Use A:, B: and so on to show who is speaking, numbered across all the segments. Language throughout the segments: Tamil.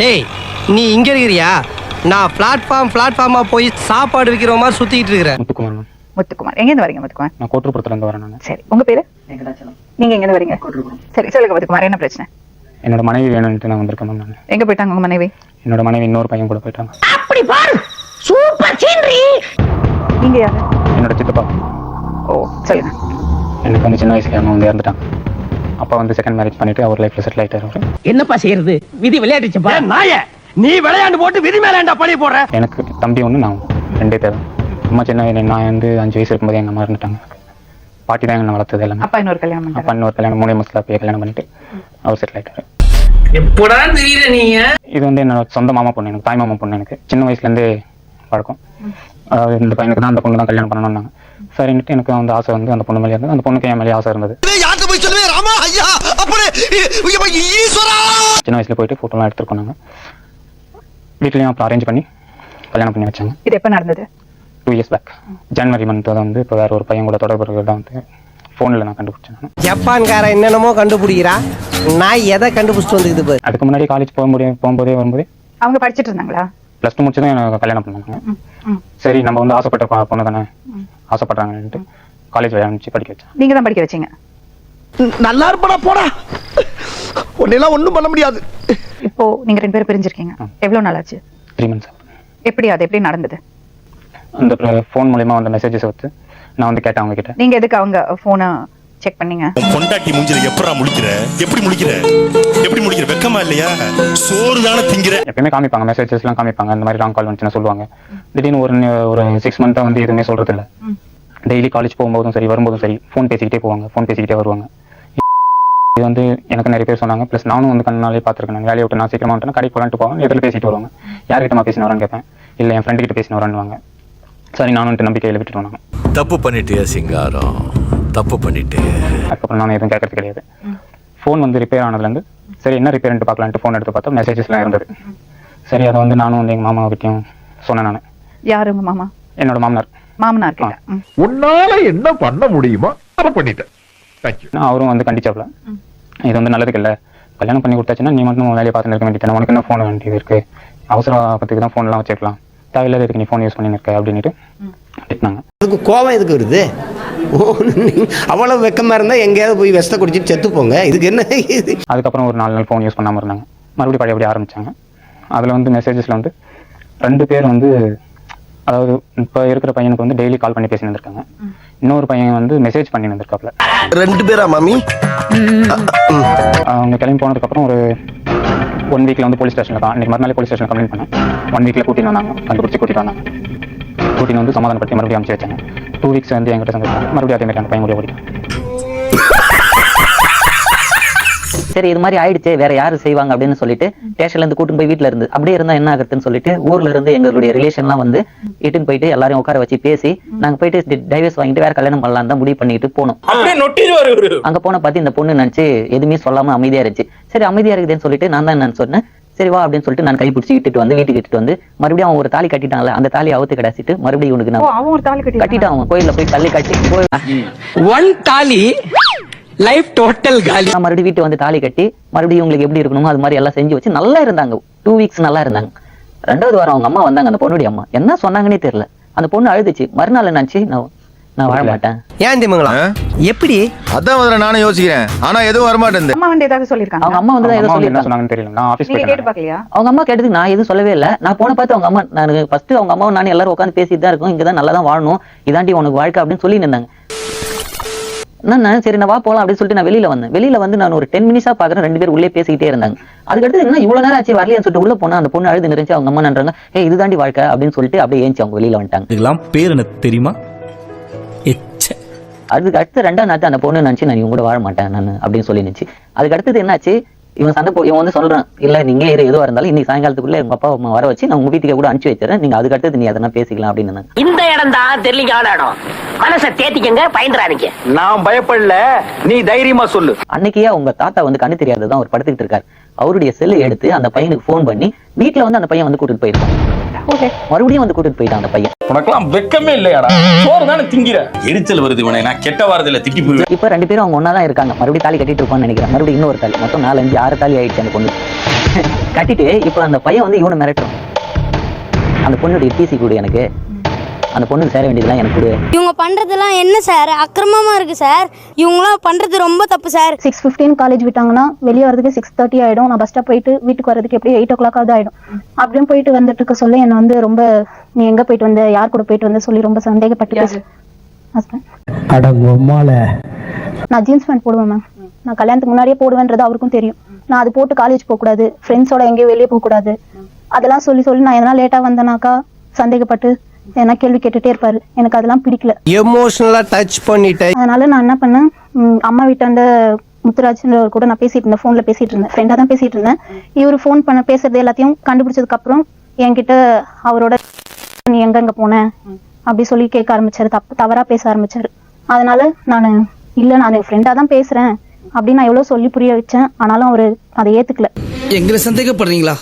A: ஏய் நீ இங்க இருக்கிறியா? நான் பிளாட்ஃபார்மா போய் சாப்பாடு விற்கிற மாதிரி சுத்திட்டு இருக்கிறேன்.
B: முத்துக்குமார்.
C: முத்துக்குமார், எங்க இருந்து வரீங்க முத்துக்குமார்?
B: நான் கோட்டூர்புரத்துல இருந்து வரேன். நான்
C: சரி, உங்க பேரு? நீங்க எங்க இருந்து வரீங்க? சரி, சொல்லுங்க முத்துக்குமார், என்ன பிரச்சனை?
B: என்னோட மனைவி வேணும்னு நான் வந்திருக்கேன். நான்
C: எங்க போயிட்டாங்க உங்க மனைவி?
B: என்னோட மனைவி இன்னொரு பையன் கூட போயிட்டாங்க.
D: அப்படி பாரு, சூப்பர் சீனரி.
C: நீங்க யாரு?
B: என்னோட சித்தப்பா.
C: ஓ, சொல்லுங்க.
B: எனக்கு வந்து சின்ன வயசுல அம்மா வந்து இறந்துட்டாங்க. அப்பா வந்து செகண்ட் மேரேஜ் பண்ணிட்டு அவர் லைஃப்ல செட்டில் ஆயிட்டாரு.
D: என்னப்பா செய்யறது, விதி விளையாடுச்சுப்பா.
A: நாயே, நீ விளையாண்டு போட்டு விதி மேலேண்டா பழி போடுற.
B: எனக்கு தம்பி ஒன்று, நான் ரெண்டே பேர். அம்மா சின்ன நான் வந்து 5 வயசு இருக்கும்போது எங்கள் அம்மா இருந்துட்டாங்க. பாட்டி தான் என்ன வளர்த்தது எல்லாமே.
C: அப்பா இன்னொரு கல்யாணம் பண்ணாரு.
B: அப்பா இன்னொரு கல்யாணம் 3 மாசத்துல போய் கல்யாணம் பண்ணிட்டு அவர் செட்டில் ஆயிட்டாரு.
A: எப்படா தெரியல நீங்க?
B: இது வந்து என்னோட சொந்த மாமா பொண்ணு, எனக்கு தாய் மாமா பொண்ணு. எனக்கு சின்ன வயசுல இருந்தே பழக்கம். இந்த பையனுக்கு தான் அந்த பொண்ணு தான் கல்யாணம் பண்ணணும்னாங்க. சரின்ட்டு எனக்கு வந்து ஆசை வந்து அந்த பொண்ணு மேலே இருந்தது. அந்த பொண்ணுக்கு என் மேலே ஆசை இருந்தது. சின்ன வயசுல போயிட்டு போட்டோலாம் எடுத்துருக்கோம். நாங்கள் வீட்லயும் அப்புறம் அரேஞ்ச் பண்ணி கல்யாணம் பண்ணி வச்சாங்க.
C: இது எப்ப நடந்தது?
B: 2 இயர்ஸ் பேக் ஜனவரி மந்த் தான் வந்து இப்போ வேற ஒரு பையன் கூட தொடர்பு இருக்கிறதா வந்து ஃபோனில் நான் கண்டுபிடிச்சேன்.
A: ஜப்பான்காரன் என்னென்னமோ கண்டுபிடிக்கிறா, நான் எதை கண்டுபிடிச்சிட்டு வந்துக்குது பாரு.
B: அதுக்கு முன்னாடி காலேஜ் போகும்போதே வரும்போதே
C: அவங்க படிச்சிட்டு இருந்தாங்களா?
B: +2 முடிச்சதும் எனக்கு கல்யாணம் பண்ணாங்க. சரி, நம்ம வந்து ஆசைப்பட்ட பொண்ணு தானே, ஆசைப்படுறாங்கன்ட்டு காலேஜ் ஆரம்பிச்சு படிக்க வச்சேன்.
C: நீங்க தான் படிக்க வச்சீங்க?
A: நல்லா இருப்படா போடா, உன்னெல்லாம் ஒண்ணும் பண்ண முடியாது.
C: இப்போ நீங்க 2 பேரும் பிரிஞ்சிருக்கீங்க, எவ்வளவு நாள் ஆச்சு?
B: 3 months.
C: எப்படி நடந்தது?
B: அந்த ஃபோன் மூலமா வந்த மெசேஜஸ் வந்து நான் வந்து கேட்டேன் அவங்க கிட்ட.
C: நீங்க எதுக்கு அவங்க போனை செக் பண்ணீங்க?
E: பொண்டாட்டி மூஞ்சில எப்பறா முழிக்கிற, எப்படி முழிக்கிற வெக்கமா இல்லையா? சோறு தான திங்கிற.
B: எப்பயுமே காமிப்பாங்க, மெசேஜஸ்லாம் காமிப்பாங்க. அந்த மாதிரி ராங் கால் வந்துச்சுன்னு சொல்லுவாங்க. திடீர்னு ஒரு 6 months வந்து எதுவுமே சொல்றது இல்லை. டெய்லி காலேஜ் போகும்போதும் சரி வரும்போதும் சரி ஃபோன் பேசிக்கிட்டே போவாங்க, ஃபோன் பேசிக்கிட்டே வருவாங்க. இது வந்து எனக்கு நிறைய பேர் சொன்னாங்க. ப்ளஸ் நானும் வந்து கண்ணாலே பார்த்துருக்கேன். வேலையை விட்டு நான் சீக்கிரமா வந்துட்டு கடைக்கு போகலான்ட்டு போவாங்க, எதில் பேசிட்டு வருவாங்க. யார்கிட்ட பேசின வரேன்னு கேட்பேன், இல்லை என் ஃப்ரெண்டு கிட்ட பேசின வரேன்னுவாங்க. சரி, நானும் நம்பிக்கையில் விட்டுட்டு வந்தாங்க.
F: தப்பு பண்ணிட்டியா சிங்காரம், தப்பு பண்ணிட்டு.
B: அதுக்கப்புறம் நானும் எதுவும் கேட்கறது கிடையாது. ஃபோன் வந்து ரிப்பேர் ஆனதுலேருந்து சரி என்ன ரிப்பேர்ன்ட்டு பார்க்கலான்ட்டு ஃபோன் எடுத்து பார்த்தா மெசேஜஸ்லாம் இருந்தது. சரி, அதை வந்து நானும் வந்து எங்கள் மாமாவிட்டையும் சொன்னேன். நான்
C: யாரு உங்க மாமா?
B: என்னோட
C: மாமனார் கிட்ட.
G: உன்னால என்ன பண்ண முடியுமோ அதை பண்ணிட்டேன்.
B: அவரும் வந்து கண்டிச்சாப்ல, இது வந்து நல்லதுக்கு இல்லை, கல்யாணம் பண்ணி கொடுத்தாச்சுன்னா நீ மட்டும் வேலையை பார்த்துட்டு இருக்க வேண்டியது, உனக்கு என்ன ஃபோன் வேண்டியது இருக்கு, அவசரத்துக்கு தான் ஃபோன்லாம் வச்சுக்கலாம், தேவையில்லாத இதுக்கு நீ ஃபோன் யூஸ் பண்ணி இருக்க அப்படின்ட்டு திட்டினாங்க.
H: அதுக்கு கோவம் எதுக்கு வருது? அவ்வளவு வெக்கமா இருந்தா எங்கேயாவது போய் விஷத்தை குடிச்சிட்டு செத்து போங்க, இதுக்கு என்ன?
B: அதுக்கப்புறம் ஒரு 4 நாள் ஃபோன் யூஸ் பண்ணாமல் இருந்தாங்க. மறுபடியும் பழையபடி ஆரம்பிச்சாங்க. அதில் வந்து மெசேஜஸில் வந்து 2 பேர் வந்து, அதாவது இப்போ இருக்கிற பையனுக்கு வந்து டெய்லி கால் பண்ணி பேசி இருந்திருக்காங்க. இன்னொரு பையன் வந்து மெசேஜ் பண்ணி இருந்திருக்காப்ல.
A: 2 பேரா மாமி?
B: அவங்க கிளம்பி போனதுக்கப்புறம் ஒரு 1 வீக்ல வந்து போலீஸ் ஸ்டேஷனில் தான், அன்றைக்கி மறுநாள் போலீஸ் ஸ்டேஷனில் கம்ப்ளைண்ட் பண்ணேன். 1 வீக்ல கூட்டின்னு வந்தாங்க, கண்டுபிடிச்சி கூட்டிட்டு வந்தாங்க. கூட்டின்னு வந்து சமாதானப்படுத்தி மறுபடியும் அனுப்பிச்சு வச்சாங்க. 2 வீக்ஸ் வந்து என்கிட்ட சந்திச்சாங்க. மறுபடியும் அதே மாதிரி அந்த பையன் கூட ஓடிட்டான்.
I: சரி, இது மாதிரி ஆயிடுச்சு, வேற யாரு செய்வாங்க அப்படின்னு சொல்லிட்டு ஸ்டேஷன்ல இருந்து கூட்டிட்டு போய் வீட்டுல இருந்து அப்படியே இருந்தா என்ன ஆகுதுன்னு சொல்லிட்டு ஊர்ல இருந்து எங்களுடைய ரிலேஷன்லாம் வந்து இட்டுன்னு போயிட்டு எல்லாரையும் உட்கார வச்சு பேசி நாங்க போயிட்டு டைவர்ஸ் வாங்கிட்டு வேற கல்யாணம் பண்ணலாம் தான் முடிவு பண்ணிட்டு போனோம். அங்க போன பார்த்து இந்த பொண்ணு நினைச்சு எதுவுமே சொல்லாம அமைதியா இருந்துச்சு. சரி, அமைதியா இருக்குதுன்னு சொல்லிட்டு நான் தான் என்ன சொன்னேன், சரி வா அப்படின்னு சொல்லிட்டு நான் கைப்பிடிச்சு இட்டுட்டு வந்து வீட்டுக்கு இட்டுட்டு வந்து மறுபடியும் அவன் ஒரு தாலி கட்டிட்டாங்கல்ல, அந்த தாலி அவுத்து கிடாச்சிட்டு மறுபடியும் உனக்கு நான்
C: அவன் ஒரு தாலி
I: கட்டிட்டான். அவன் கோயில்ல போய் தள்ளி கட்டி
A: ஒன் தாலி லைஃப் டோட்டல் காலி.
I: மறுபடியும் வீட்டு வந்து தாலி கட்டி மறுபடியும் உங்களுக்கு எப்படி இருக்கணுமோ அது மாதிரி எல்லாம் செஞ்சு வச்சு நல்லா இருந்தாங்க. 2 வீக்ஸ் நல்லா இருந்தாங்க. 2வது வாரம் அவங்க அம்மா வந்தாங்க. அந்த பொண்ணுடைய அம்மா என்ன சொன்னாங்கன்னே தெரியல. அந்த பொண்ணு அழுதுச்சு. மறுநாள் நினைச்சு நான் வாழ மாட்டேன்.
A: ஏன் திமுங்களா? எப்படி?
E: அதான் முதல்ல நானும் யோசிக்கிறேன், ஆனா எதுவும் வரமாட்டேன்.
C: அம்மா வந்து ஏதாவது சொல்லிருக்காங்க?
I: அவங்க அம்மா வந்து ஏதோ
B: என்ன சொன்னாங்கன்னு தெரியல. நான் ஆபீஸ்
C: நீங்க கேட்டு பார்க்கலையா?
I: அவங்க அம்மா கேட்டதுக்கு நான் எதுவும் சொல்லவே இல்லை. நான் போன பார்த்து அவங்க அம்மா, நான் ஃபர்ஸ்ட் அவங்க அம்மாவும் நானும் எல்லாரும் உட்காந்து பேசிட்டு தான் இருக்கோம், இங்கதான் நல்லா தான் வாழணும், இதாண்டி உனக்கு வாழ்க்கை அப்படின்னு சொல்லி இருந்தாங்க. நான் சரி நான் வா போலாம் அப்படின்னு சொல்லிட்டு நான் வெளியில வந்து நான் ஒரு 10 minutes பாக்குறேன். 2 பேர் உள்ளே பேசிக்கிட்டே இருந்தாங்க. அதுக்கடுத்து என்ன இவ்வளவு நேரம் ஆச்சு வரலையான்னு சொல்லிட்டு உள்ள போனா அந்த பொண்ணு அழுது நினைச்சு அவங்க அம்மா நன்றாங்க, இதுதாண்டி வாழ்க்கை அப்படின்னு சொல்லிட்டு அப்படியே ஏஞ்சி அவங்க வெளியில வந்துட்டாங்க.
F: இதெல்லாம் பேர் என்ன தெரியுமா?
I: அதுக்கு அடுத்து 2ஆம் நாள் அந்த பொண்ணு நினைச்சு நான் இவங்க கூட வாழ மாட்டேன் நான் அப்படின்னு சொல்லி நினைச்சு. அதுக்கு அடுத்தது என்னாச்சு, இவன் இவன் வந்து சொல்றான், இல்ல நீங்க எதுவா இருந்தாலும் இன்னைக்கு சாயங்காலத்துக்குள்ள உங்க அப்பா அம்மா வர வச்சு நான் உங்க வீட்டுக்கு கூட அனுப்பிச்சு வச்சிடறேன், நீங்க அதுக்கு அடுத்தது நீ அதெல்லாம் பேசிக்கலாம் அப்படின்னு.
D: இந்த இடம் தான் தெரியல இடம், மனசை தேத்திக்கங்க, பயந்துறாதீங்க.
A: நான் பயப்படல, நீ தைரியமா சொல்லு.
I: அன்னைக்கே உங்க தாத்தா வந்து கண்ணு தெரியாததான் அவர் படுத்துக்கிட்டு இருக்காரு. அவருடைய செல்லு எடுத்து அந்த பையனுக்கு போன் பண்ணி வீட்டுல வந்து அந்த பையன் வந்து கூட்டிட்டு போயிருக்கான்.
C: ஓகே.
I: மறுபடியும் வந்து கூட்டிட்டு போயிட்டான் அந்த பையன்.
J: உனக்கெல்லாம் வெக்கமே இல்லையாடா? சோறு தானே திங்கிற. எரிச்சல் வருது இவனை. நான் கெட்ட வாரத்துல திட்டி போய்.
I: இப்ப 2 பேரும் அவங்க ஒன்னாதான் இருக்காங்க. மறுபடியும் தாலி கட்டிட்டு இருப்பான்னு நினைக்கிறேன். மறுபடியும் இன்னொரு தாலி, மொத்தம் 4, 5, 6 தாலி ஆயிடுச்சு அந்த பொண்ணு. கட்டிட்டு இப்ப அந்த பையன் வந்து இவனை மிரட்டுறான். அந்த பொண்ணுடைய டிசி கூட எனக்கு, அந்த பொண்ணுக்கு சேர வேண்டியதுலாம் எனக்கு கொடு.
K: இவங்க பண்றதெல்லாம் என்ன சார் அக்கிரமமா இருக்கு சார். இவங்களாம் பண்றது ரொம்ப தப்பு சார்.
C: 6:15 காலேஜ் விட்டாங்கன்னா வெளியே வரதுக்கு 6:30 ஆயிடும். நான் பஸ் ஸ்டாப் போயிட்டு வீட்டுக்கு வரதுக்கு எப்படி 8 o'clock ஆயிடும். அப்படியும் போயிட்டு வந்துட்டு இருக்க சொல்ல என்ன வந்து ரொம்ப, நீ எங்க போயிட்டு வந்த, யார் கூட போயிட்டு வந்த சொல்லி ரொம்ப சந்தேகப்பட்டு ஹஸ்பண்ட். நான் ஜீன்ஸ் பேண்ட் போடுவேன் மேம். நான் கல்யாணத்துக்கு முன்னாடியே போடுவேன்றது அவருக்கும் தெரியும். நான் அது போட்டு காலேஜ் போக கூடாது, ஃப்ரெண்ட்ஸோட எங்கேயும் வெளியே போக கூடாது, அதெல்லாம் சொல்லி நான் எதனா லேட்டா வந்தேனாக்கா சந்தேகப்பட்டு என்ன கேள்வி கேட்டுட்டே இருப்பாரு. எனக்கு அதெல்லாம் பிடிக்கல.
A: எமோஷனலா டச் பண்ணிட்டேன்.
C: அதனால நான் என்ன பண்ணேன், அம்மா வீட்டாண்ட முத்துராஜ்ன்றவர் கூட நான் பேசிட்டு இருந்தேன், போன்ல பேசிட்டு இருந்தேன், ஃப்ரெண்டா தான் பேசிட்டு இருந்தேன். இவரு போன் பண்ண பேசுறது எல்லாத்தையும் கண்டுபிடிச்சதுக்கு அப்புறம் என்கிட்ட அவரோட நீ எங்க போன அப்படி சொல்லி கேட்க ஆரம்பிச்சாரு, தவறா பேச ஆரம்பிச்சாரு. அதனால நான் ஃப்ரெண்டா தான் பேசுறேன் அப்படின்னு நான் எவ்வளவு சொல்லி புரிய வச்சேன். ஆனாலும் அவரு அதை ஏத்துக்கல.
A: எங்களை சந்தேகப்படுறீங்களா?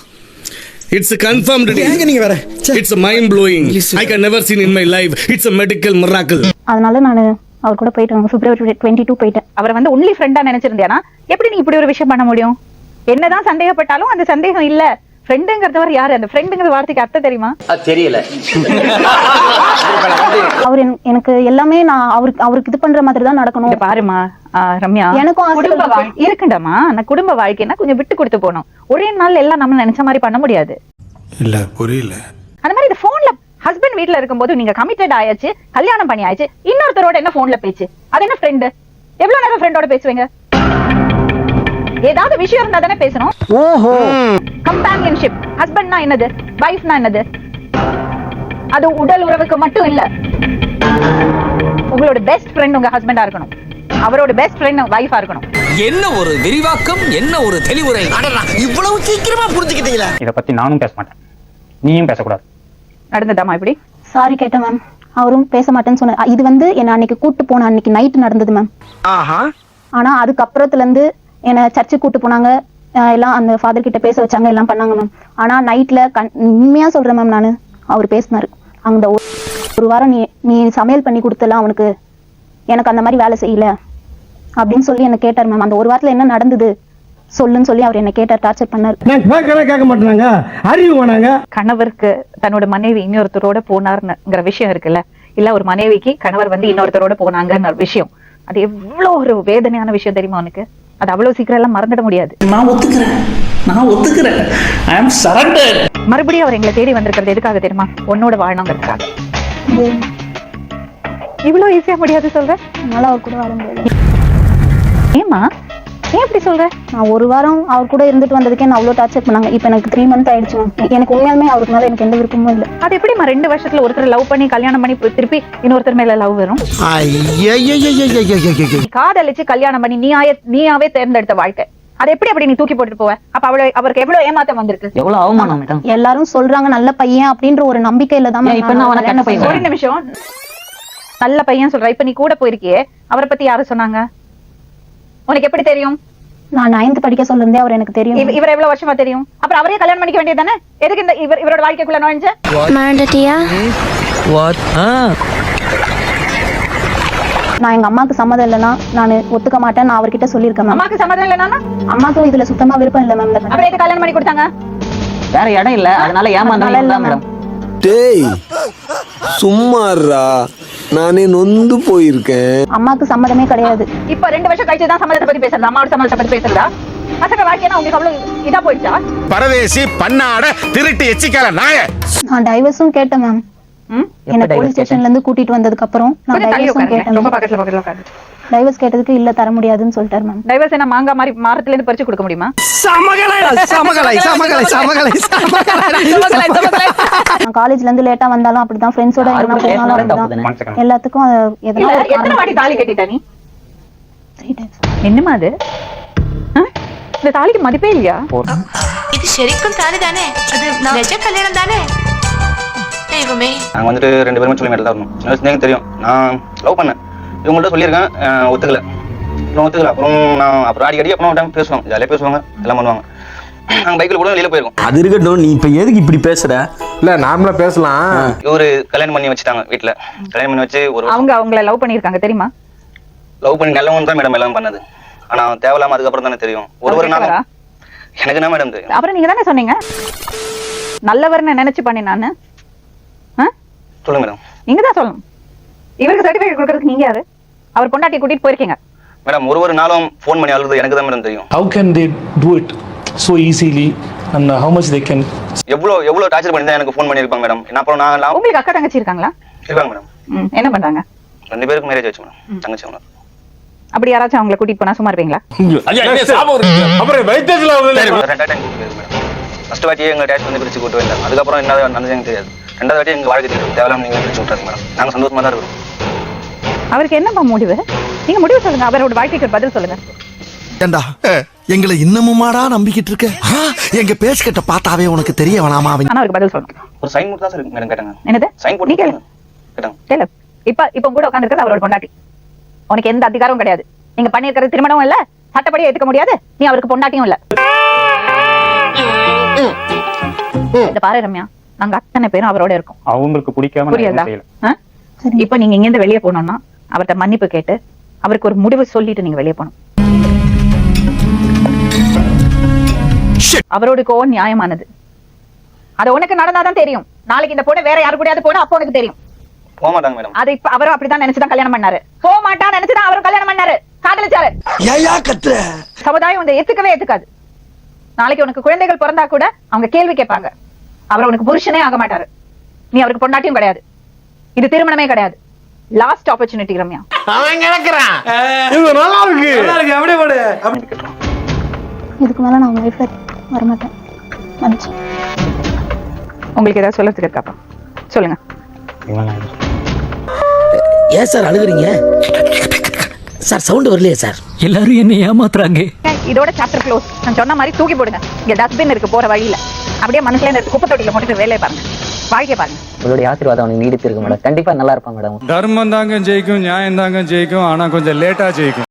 J: It's a confirmed.
A: நீங்க வேற.
J: It's a mind blowing. I can never seen in my life. It's a medical miracle.
C: அதனால நான் அவர் கூட போயிட்டேன். February 22 போயிட்டேன்.
L: அவரை வந்து ஒன்லி ஃப்ரெண்டா நினைச்சிருந்தியானா எப்படி நீ இப்படி ஒரு விஷயம் பண்ண முடியும்? என்னதான் சந்தேகப்பட்டாலும் அந்த சந்தேகம் இல்ல. ஃப்ரெண்டுங்கிறதவர் யாரு? அந்த ஃப்ரெண்டுங்கிற வார்த்தைக்கு அர்த்தம் தெரியுமா?
D: தெரியல.
C: அவர் எனக்கு எல்லாமே நான் அவருக்கு இது பண்ற மாதிரி தான் நடக்கணும்.
L: பாருமா ரம்யா, எனக்கும் குடும்ப வாழ்க்கை இருக்குண்டாமா. நான் குடும்ப வாழ்க்கைன்னா கொஞ்சம் விட்டு கொடுத்து போகணும். ஒரே நாள் எல்லாம் நம்ம நினைச்ச மாதிரி பண்ண முடியாது.
E: இல்ல புரியல.
L: அந்த மாதிரி இந்த போன்ல ஹஸ்பண்ட் வீட்ல இருக்கும்போது நீங்க கமிட்டட் ஆயாச்சு, கல்யாணம் பண்ணி ஆயிடுச்சு, இன்னொருத்தரோட என்ன போன்ல பேச்சு? அது என்ன ஃப்ரெண்டு? எவ்வளவு நேரம் ஃப்ரெண்டோட பேசுவீங்க? ஏதாவது விஷயம் இருந்தா தானே பேசணும்.
A: ஓஹோ.
L: கம்பானியன்ஷிப். ஹஸ்பண்ட்னா என்னது, வைஃப்னா என்னது? அது உடல் உறவுக்கு மட்டும் இல்ல. உங்களோட பெஸ்ட் ஃப்ரெண்ட் உங்க ஹஸ்பண்டா இருக்கணும், அவரோட பெஸ்ட் ஃப்ரெண்ட் வைஃபா இருக்கணும்.
J: என்ன ஒரு விரிவாக்கம், என்ன ஒரு தெளிவுரை.
A: இவ்வளவு சீக்கிரமா புரிஞ்சுக்கிட்டீங்களா?
B: இதை பத்தி நானும் பேச மாட்டேன், நீயும் பேசக்கூடாது.
L: நடந்ததாமா இப்படி?
C: சாரி கேட்டேன் மேம். அவரும் பேச மாட்டேன்னு சொன்னார். இது வந்து என்ன அன்னைக்கு கூட்டு போன அன்னைக்கு நைட் நடந்தது மேம். ஆனா அதுக்கப்புறத்துல இருந்து என்ன சர்ச்சுக்கு கூட்டு போனாங்க, எல்லாம் அந்த ஃபாதர் கிட்ட பேச வச்சாங்க, எல்லாம் பண்ணாங்க மேம். ஆனா நைட்ல உண்மையா சொல்றேன் மேம், நானு அவர் பேசினாரு. அந்த ஒரு வாரம் நீ சமையல் பண்ணி கொடுத்தலாம் அவனுக்கு, எனக்கு அந்த மாதிரி வேலை செய்யல அப்படின்னு சொல்லி என்ன கேட்டார் மேம். அந்த ஒரு வாரத்துல என்ன நடந்தது சொல்லுன்னு சொல்லி அவர் என்ன கேட்டார், டார்ச்சர் பண்ணாரு.
A: கேட்க மாட்டாங்க, அறிவு வேணாங்க.
L: கணவருக்கு தன்னோட மனைவி இன்னொருத்தரோட போனாருங்கிற விஷயம் இருக்குல்ல, இல்ல ஒரு மனைவிக்கு கணவர் வந்து இன்னொருத்தரோட போனாங்கன்னு விஷயம், அது எவ்வளவு ஒரு வேதனையான விஷயம் தெரியுமா உனக்கு? அது அவ்வளவு சீக்கிரம் எல்லாம் மறந்துட முடியாது.
J: நான் ஒத்துக்கிறேன். I am surrendered.
L: மறுபடியும் அவர் எங்களை தேடி வந்திருக்கிறது எதுக்காக தெரியுமா? உன்னோட வாழணுங்கிறதுக்காக. இவ்வளவு ஈஸியா முடியாது சொல்ற?
C: அதனால அவர் கூட வாழ முடியாது.
L: ஏமா ஏன் இப்படி சொல்ற?
C: நான் ஒரு வாரம் அவர் கூட இருந்துட்டு வந்ததுக்கே நான் அவ்வளவு டார்ச்சர் பண்ணாங்க. இப்ப எனக்கு 3 months ஆயிடுச்சு. எனக்கு உண்மையாலுமே அவருக்கு மேல எனக்கு எந்த விருப்பமும் இல்ல.
L: அது எப்படிமா 2 வருஷத்துல ஒருத்தர் லவ் பண்ணி கல்யாணம் பண்ணி திருப்பி இன்னொருத்தர் மேல லவ் வரும்? காதலிச்சு கல்யாணம் பண்ணி நீயாவே தேர்ந்தெடுத்த வாழ்க்கை, அது எப்படி அப்படி நீ தூக்கி போட்டுட்டு போவ? அப்ப அவருக்கு எவ்வளவு ஏமாத்தம் வந்திருக்கு,
I: எவ்வளவு அவமானம் மேடம்.
C: எல்லாரும் சொல்றாங்க நல்ல பையன் அப்படின்ற ஒரு நம்பிக்கையில தான்.
I: இப்ப நான் உனக்கு என்ன பையன்?
L: ஒரு நிமிஷம், நல்ல பையன் சொல்ற. இப்ப நீ கூட போயிருக்கியே, அவரை பத்தி யாரு சொன்னாங்க? உனக்கு எப்படி தெரியும்?
C: நான் 9th படிக்க சொல்லிருந்தே அவர் எனக்கு தெரியும்.
L: இவர் எவ்வளவு வருஷமா தெரியும்? அப்புறம் அவரே கல்யாணம் பண்ணிக்க வேண்டியது தானே? எதுக்கு இந்த இவரோட வாழ்க்கைக்குள்ள நுழைஞ்ச?
K: மறந்துட்டியா?
C: நான் எங்க அம்மாக்கு சம்மதம் இல்லைன்னா நான் ஒத்துக்க மாட்டேன், நான் அவர்கிட்ட சொல்லியிருக்கேன்.
L: அம்மாக்கு சம்மதம் இல்லைன்னா?
C: அம்மாக்கும் இதுல சுத்தமா விருப்பம் இல்ல மேம்.
L: அப்புறம் எதுக்கு கல்யாணம் பண்ணி கொடுத்தாங்க?
I: வேற இடம் இல்ல, அதனால ஏமாந்தாங்க மேடம்.
M: டேய் சும்மாறா, நானே நொந்து போயிருக்கேன்.
C: அம்மாக்கு சம்மதமே கிடையாது.
L: இப்ப 2 வருஷம் கழிச்சு தான் சம்மதத்தை பத்தி பேசுறதா? அம்மாவோட சம்மதத்தை பத்தி பேசுறதா? பசங்க வாழ்க்கையா உங்களுக்கு அவ்வளவு இதா போயிடுச்சா?
E: பரதேசி பண்ணாட திருட்டு எச்சிக்கால நாய.
C: நான் டைவர்ஸும் கேட்டேன் மேம். என்ன போலீஸ் ஸ்டேஷன்ல இருந்து கூட்டிட்டு வந்ததுக்கு அப்புறம் நான் டைவர்ஸும் கேட்டேன்.
L: ரொம்ப பக்கத்துல உட்காரு.
C: டைவர்ஸ் கேட்டதுக்கு இல்ல தர முடியாதுன்னு சொல்லிட்டாரு மேம்.
L: டைவர்ஸ் என்ன மாங்கா மாதிரி மரத்துல இருந்து பறிச்சு கொடுக்க முடியுமா?
C: நான் காலேஜ்ல இருந்து லேட்டா வந்தாலும் அப்படிதான், ஃப்ரெண்ட்ஸோட எங்க போனாலும் அப்படிதான். எல்லாத்துக்கும்
L: எத்தனை வாட்டி தாலி கட்டிட்ட நீ?
C: 3 times.
L: என்னமா அது? இந்த தாலிக்கு மதிப்பே இல்லையா?
K: இது சரிக்கும் தானே, அது நிஜ கல்யாணம் தானே. தெய்வமே,
B: நாங்க வந்துட்டு 2 பேருமே சொல்லி தான் இருந்தோம். சின்ன வயசுல எனக்கு தெரியும், நான் லவ் பண்ணேன், இவங்கள்ட்ட சொல்லியிருக்கேன், ஒத்துக்கல. அப்புறம் ஒத்துக்கல. அப்புறம் நான் அப்புறம் அடிக்கடி அப்புறம் டைம் பேசுவாங்க, ஜாலியாக பேசுவாங்க, எல்லாம் பண்ணுவாங்க. நாங்க பைக்ல கூட வெளியில போயிருக்கோம்.
J: அது இருக்கட்டும், நீ இப்ப எதுக்கு இப்படி பேசுற?
G: இல்ல நார்மலா பேசலாம்.
B: இவரு கல்யாணம் பண்ணி வச்சுட்டாங்க வீட்டுல. கல்யாணம் பண்ணி வச்சு ஒரு
L: அவங்கள லவ் பண்ணிருக்காங்க தெரியுமா?
B: லவ் பண்ணி நல்லவன் தான் மேடம் எல்லாம் பண்ணது. ஆனா தேவையில்லாம அதுக்கப்புறம் தானே தெரியும். ஒரு நாள் எனக்கு என்ன மேடம் தெரியும்.
L: அப்புறம் நீங்க தானே சொன்னீங்க நல்லவர்னு நினைச்சு பண்ணி நானு.
B: சொல்லுங்க மேடம்.
L: நீங்க தான் சொல்லணும். இவருக்கு சர்டிபிகேட் கொடுக்கறதுக்கு நீங்க யாரு? அவர் பொண்டாட்டி கூட்டிட்டு போயிருக்கீங்க
B: மேடம். ஒரு நாளும் ஃபோன் பண்ணி அழுது எனக்கு தான் மேடம் தெரியும்.
J: How can they do it so easily and how much they can?
B: எவ்வளவு டார்ச்சர் பண்ணி தான் எனக்கு ஃபோன் பண்ணிருப்பாங்க மேடம். என்ன அப்புறம் நான்
L: உங்களுக்கு அக்கா தங்கச்சி இருக்காங்களா?
B: இருக்காங்க மேடம்.
L: என்ன பண்றாங்க?
B: 2 பேருக்கு மேரேஜ் ஆச்சு மேடம். தங்கச்சி அவங்க.
L: அப்படி யாராச்சும் அவங்கள கூட்டிட்டு போனா சும்மா இருப்பீங்களா?
G: அப்புறம் வைத்தியத்துல
B: ஃபர்ஸ்ட் வாட்டியே எங்க டேட் வந்து பிரிச்சு கூட்டு வந்தாங்க. அதுக்கப்புறம் என்ன நடந்தது எனக்கு தெரியாது. 2வது வாட்டி எங்க வாழ்க்கை தெரியும். தேவையில்லாம நீங்க பிரிச்சு விட்டுறாங்க மேடம். நாங்க சந்தோஷமா தான் இருக்கோம்.
L: அவருக்கு என்னப்பா முடிவு? நீங்க முடிவு சொல்லுங்க. அவரோட வாழ்க்கைக்கு பதில் சொல்லுங்க.
M: ஏண்டா எங்களை இன்னமுமாடா நம்பிக்கிட்டு இருக்க? எங்க பேசிக்கிட்ட பார்த்தாவே உனக்கு தெரிய வேணாமா?
L: ஆனா அவருக்கு பதில் சொல்லணும்.
B: ஒரு சைன் போட்டு தான் சார் மேடம் கேட்டாங்க.
L: என்னது
B: சைன் போட்டு
L: கேட்டாங்க?
B: கேட்டாங்க.
L: இப்ப கூட உட்கார்ந்திருக்கிறது அவரோட பொண்டாட்டி. உனக்கு எந்த அதிகாரமும் கிடையாது. நீங்க பண்ணிருக்கிறது திருமணமும் இல்ல, சட்டப்படி ஏத்துக்க முடியாது. நீ அவருக்கு பொண்டாட்டியும் இல்ல. இந்த பாரு ரம்யா, நாங்க அத்தனை பேரும் அவரோட இருக்கோம்.
B: அவங்களுக்கு பிடிக்காம
L: புரியுதா? இப்ப நீங்க இங்க இருந்து வெளியே போனோம்னா அவர்கிட்ட மன்னிப்பு கேட்டு அவருக்கு ஒரு முடிவு சொல்லிட்டு நீங்க வெளியே போகணும். அவரோட கோவம் நியாயமானது. அது உனக்கு நடந்தாதான் தெரியும். நாளைக்கு இந்த பொண்ணு வேற யாரு கூடயாவது போனா அப்போ உனக்கு தெரியும்.
B: போக மாட்டாங்க மேடம்.
L: அது இப்ப அவரும் அப்படிதான் நினைச்சுதான் கல்யாணம் பண்ணாரு. போக மாட்டான்னு நினைச்சுதான் அவரும் கல்யாணம் பண்ணாரு. காதலிச்சாரு. சமுதாயம் வந்து ஏத்துக்கவே ஏத்துக்காது. நாளைக்கு உனக்கு குழந்தைகள் பிறந்தா கூட அவங்க கேள்வி கேட்பாங்க. அவர் உனக்கு புருஷனே ஆக மாட்டாரு. நீ அவருக்கு பொண்டாட்டியும் கிடையாது. இது திருமணமே கிடையாது. Last opportunity Ramya.
G: அவன் கிடக்குறான். இது நல்லா இருக்கு. அப்படியே போடு.
C: இதுக்கு மேல நான் உங்க லைஃப்ல வரமாட்டேன். மன்னிச்சு.
L: உங்களுக்கு ஏதாவது சொல்றதுக்கு இருக்காப்பா? சொல்லுங்க.
D: ஏன் சார் அழுகுறீங்க சார்? சவுண்ட் வரலையே சார்.
I: எல்லாரும் என்ன ஏமாத்துறாங்க.
L: இதோட சாப்டர் க்ளோஸ். நான் சொன்ன மாதிரி தூக்கி போடுங்க. இங்க டஸ்ட்பின் இருக்கு போற வழியில. அப்படியே மனசுல இருந்து குப்பை தொட்டில போட்டுட்டு வேலையை பாருங்க. வாழ்க்கை பாருங்க.
I: உங்களுடைய ஆசீர்வாதம் அவனுக்கு நீடித்து இருக்கு மேடம். கண்டிப்பா நல்லா இருப்பான் மேடம்.
J: தர்மம் தாங்க ஜெயிக்கும், நியாயம் தாங்க ஜெயிக்கும். ஆனா கொஞ்சம் லேட்டா ஜெயிக்கும்.